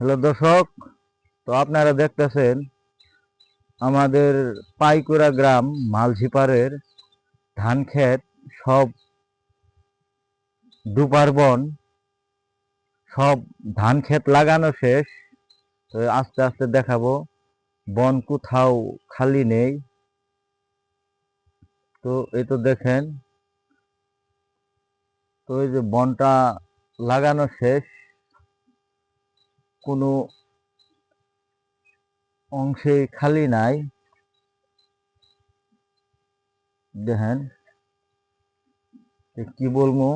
Hello দর্শক, তো আপনারা দেখতেছেন আমাদের পাইকুড়া গ্রাম মালঝিপাড়ের ধান ক্ষেত সব দুপার বন, সব ধান ক্ষেত লাগানো শেষ। তো আস্তে আস্তে দেখাবো, বন কোথাও খালি নেই। তো এই তো দেখেন, তো এই যে বনটা লাগানো শেষ, কোনো অংশে খালি নাই। দেখেন কি বলবো,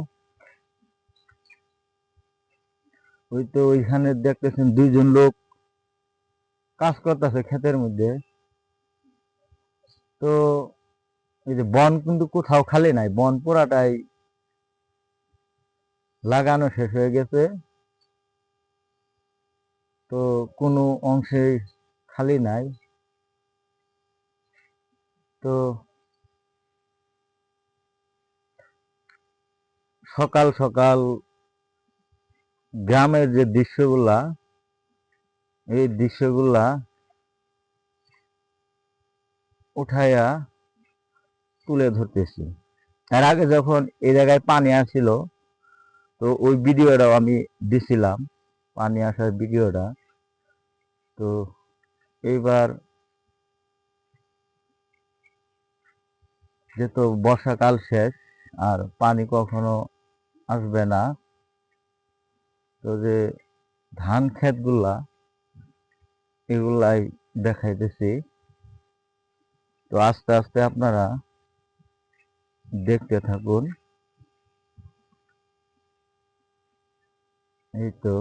ওই তো ওইখানে দেখতেছেন দুইজন লোক কাজ করতেছে ক্ষেতের মধ্যে। তো এই যে বন কিন্তু কোথাও খালি নাই, বন পুরাটাই লাগানো শেষ হয়ে গেছে। তো কোনো অংশে খালি নাই। তো সকাল সকাল গ্রামের যে দৃশ্যগুলা, এই দৃশ্যগুলা উঠাইয়া তুলে ধরতেছি। এর আগে যখন এই জায়গায় পানি আসছিল, তো ওই ভিডিওটাও আমি দিছিলাম, পানি আসার ভিডিওটা। তো এইবার যেহেতু বর্ষাকাল শেষ আর পানি কখনো আসবে না, তো যে ধান ক্ষেতগুলা এগুলাই দেখাইতেছি। তো আস্তে আস্তে আপনারা দেখতে থাকুন। এই তো